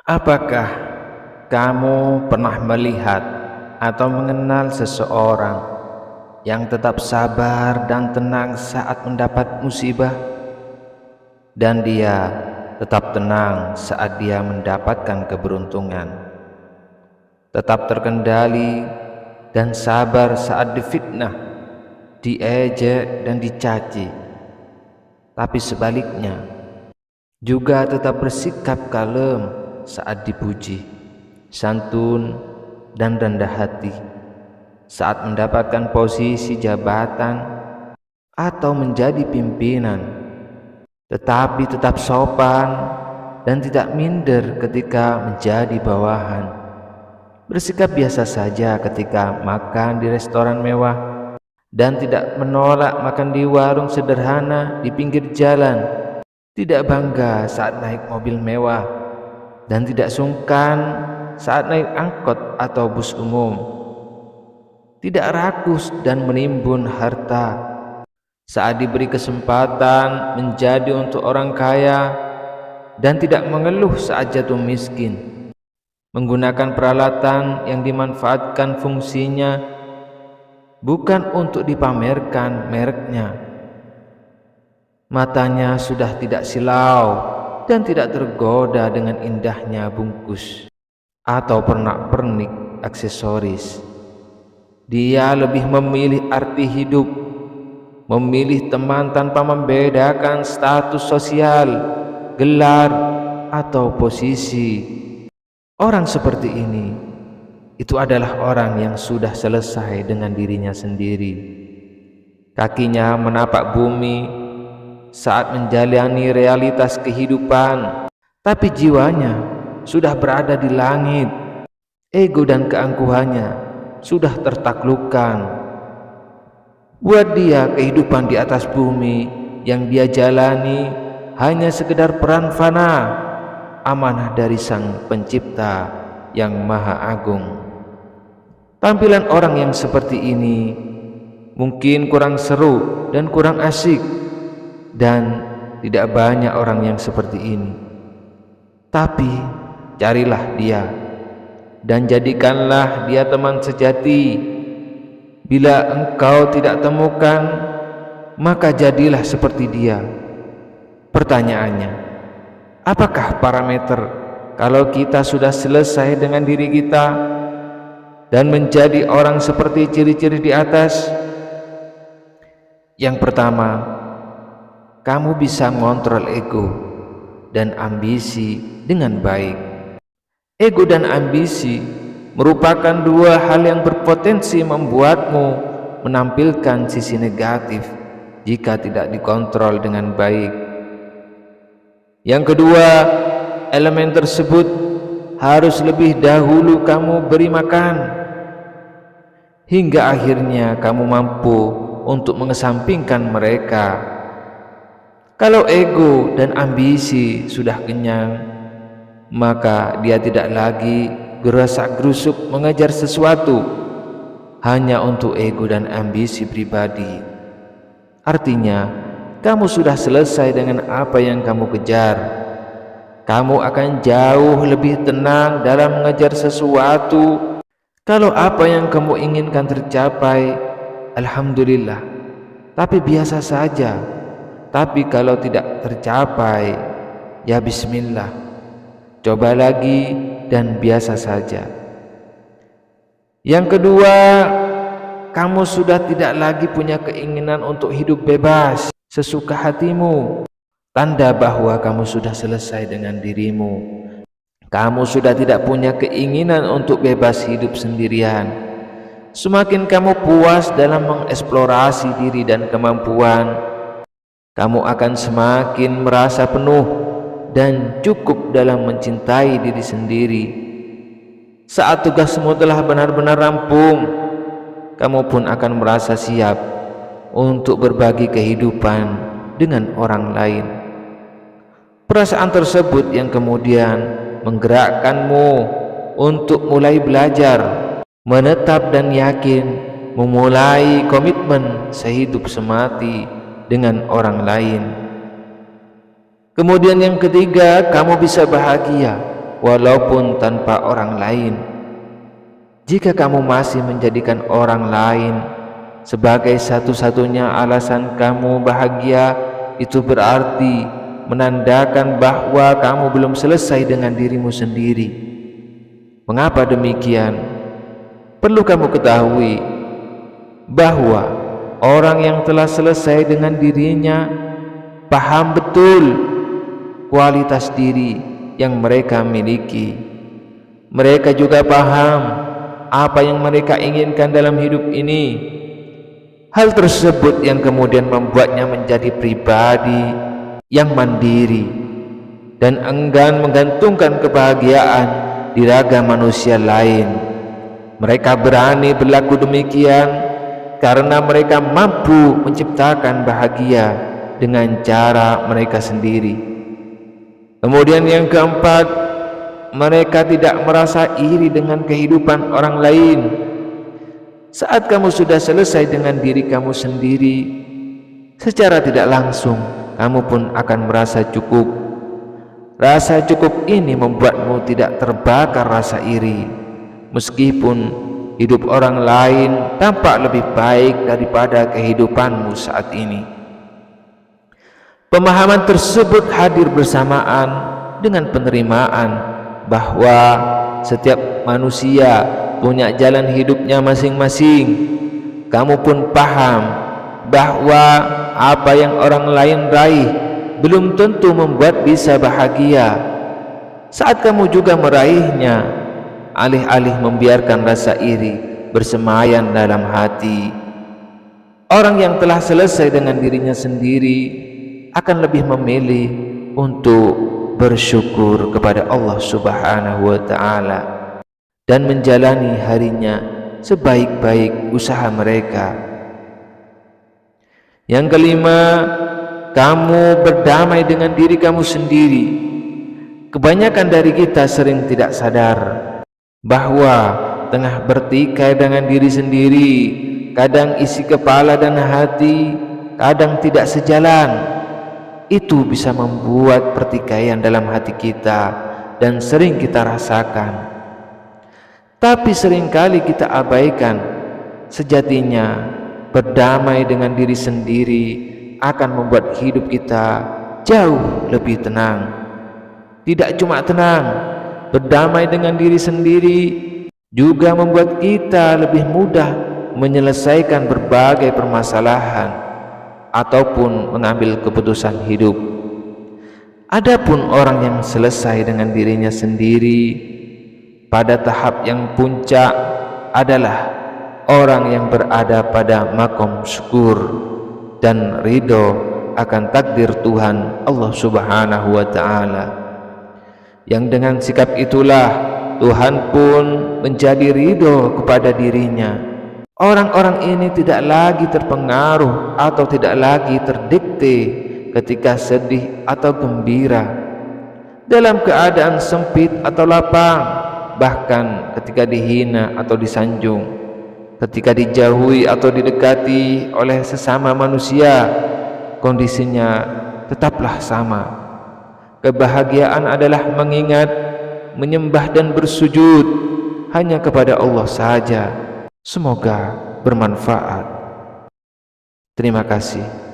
Apakah kamu pernah melihat atau mengenal seseorang yang tetap sabar dan tenang saat mendapat musibah, dan dia tetap tenang saat dia mendapatkan keberuntungan, tetap terkendali dan sabar saat difitnah, diejek dan dicaci, tapi sebaliknya juga tetap bersikap kalem saat dipuji, santun dan rendah hati saat mendapatkan posisi jabatan atau menjadi pimpinan, tetapi tetap sopan dan tidak minder ketika menjadi bawahan, bersikap biasa saja ketika makan di restoran mewah dan tidak menolak makan di warung sederhana di pinggir jalan, tidak bangga saat naik mobil mewah dan tidak sungkan saat naik angkot atau bus umum, tidak rakus dan menimbun harta saat diberi kesempatan menjadi untuk orang kaya, dan tidak mengeluh saat jatuh miskin, menggunakan peralatan yang dimanfaatkan fungsinya bukan untuk dipamerkan mereknya. Matanya sudah tidak silau dan tidak tergoda dengan indahnya bungkus atau pernak-pernik aksesoris. Dia lebih memilih arti hidup, memilih teman tanpa membedakan status sosial, gelar, atau posisi. Orang seperti ini, itu adalah orang yang sudah selesai dengan dirinya sendiri. Kakinya menapak bumi saat menjalani realitas kehidupan, tapi jiwanya sudah berada di langit. Ego dan keangkuhannya sudah tertaklukkan. Buat dia, kehidupan di atas bumi yang dia jalani hanya sekedar peran fana, amanah dari Sang Pencipta yang Maha Agung. Tampilan orang yang seperti ini mungkin kurang seru dan kurang asik, dan tidak banyak orang yang seperti ini. Tapi carilah dia dan jadikanlah dia teman sejati. Bila engkau tidak temukan, maka jadilah seperti dia. Pertanyaannya, apakah parameter kalau kita sudah selesai dengan diri kita dan menjadi orang seperti ciri-ciri di atas? Yang pertama, kamu bisa mengontrol ego dan ambisi dengan baik. Ego dan ambisi merupakan dua hal yang berpotensi membuatmu menampilkan sisi negatif jika tidak dikontrol dengan baik. Yang kedua, elemen tersebut harus lebih dahulu kamu beri makan, hingga akhirnya kamu mampu untuk mengesampingkan mereka. Kalau ego dan ambisi sudah kenyang, maka dia tidak lagi gerusak-gerusuk mengejar sesuatu hanya untuk ego dan ambisi pribadi. Artinya, kamu sudah selesai dengan apa yang kamu kejar. Kamu akan jauh lebih tenang dalam mengejar sesuatu. Kalau apa yang kamu inginkan tercapai, alhamdulillah, tapi biasa saja. Tapi kalau tidak tercapai, ya bismillah, coba lagi dan biasa saja. Yang kedua, kamu sudah tidak lagi punya keinginan untuk hidup bebas sesuka hatimu. Tanda bahwa kamu sudah selesai dengan dirimu. Kamu sudah tidak punya keinginan untuk bebas hidup sendirian. Semakin kamu puas dalam mengeksplorasi diri dan kemampuan, kamu akan semakin merasa penuh dan cukup dalam mencintai diri sendiri. Saat tugasmu telah benar-benar rampung, kamu pun akan merasa siap untuk berbagi kehidupan dengan orang lain. Perasaan tersebut yang kemudian menggerakkanmu untuk mulai belajar, menetap dan yakin, memulai komitmen sehidup semati dengan orang lain. Kemudian yang ketiga, kamu bisa bahagia walaupun tanpa orang lain. Jika kamu masih menjadikan orang lain sebagai satu-satunya alasan kamu bahagia, itu berarti menandakan bahwa kamu belum selesai dengan dirimu sendiri. Mengapa demikian? Perlu kamu ketahui bahwa orang yang telah selesai dengan dirinya paham betul kualitas diri yang mereka miliki. Mereka juga paham apa yang mereka inginkan dalam hidup ini. Hal tersebut yang kemudian membuatnya menjadi pribadi yang mandiri dan enggan menggantungkan kebahagiaan di raga manusia lain. Mereka berani berlaku demikian karena mereka mampu menciptakan bahagia dengan cara mereka sendiri. Kemudian yang keempat, mereka tidak merasa iri dengan kehidupan orang lain. Saat kamu sudah selesai dengan diri kamu sendiri, secara tidak langsung kamu pun akan merasa cukup. Rasa cukup ini membuatmu tidak terbakar rasa iri, meskipun hidup orang lain tampak lebih baik daripada kehidupanmu saat ini. Pemahaman tersebut hadir bersamaan dengan penerimaan bahwa setiap manusia punya jalan hidupnya masing-masing. Kamu pun paham bahwa apa yang orang lain raih belum tentu membuat bisa bahagia. Saat kamu juga meraihnya, alih-alih membiarkan rasa iri bersemayam dalam hati, orang yang telah selesai dengan dirinya sendiri akan lebih memilih untuk bersyukur kepada Allah Subhanahu wa ta'ala dan menjalani harinya sebaik-baik usaha mereka. Yang kelima, kamu berdamai dengan diri kamu sendiri. Kebanyakan dari kita sering tidak sadar bahwa tengah bertikai dengan diri sendiri. Kadang isi kepala dan hati, kadang tidak sejalan. Itu bisa membuat pertikaian dalam hati kita dan sering kita rasakan. Tapi seringkali kita abaikan. Sejatinya berdamai dengan diri sendiri akan membuat hidup kita jauh lebih tenang. Tidak cuma tenang, berdamai dengan diri sendiri juga membuat kita lebih mudah menyelesaikan berbagai permasalahan ataupun mengambil keputusan hidup. Adapun orang yang selesai dengan dirinya sendiri pada tahap yang puncak adalah orang yang berada pada makom syukur dan ridho akan takdir Tuhan Allah Subhanahu wa ta'ala. Yang dengan sikap itulah Tuhan pun menjadi ridho kepada dirinya. Orang-orang ini tidak lagi terpengaruh atau tidak lagi terdikte ketika sedih atau gembira, dalam keadaan sempit atau lapang, bahkan ketika dihina atau disanjung, ketika dijauhi atau didekati oleh sesama manusia, kondisinya tetaplah sama. Kebahagiaan adalah mengingat, menyembah dan bersujud hanya kepada Allah saja. Semoga bermanfaat. Terima kasih.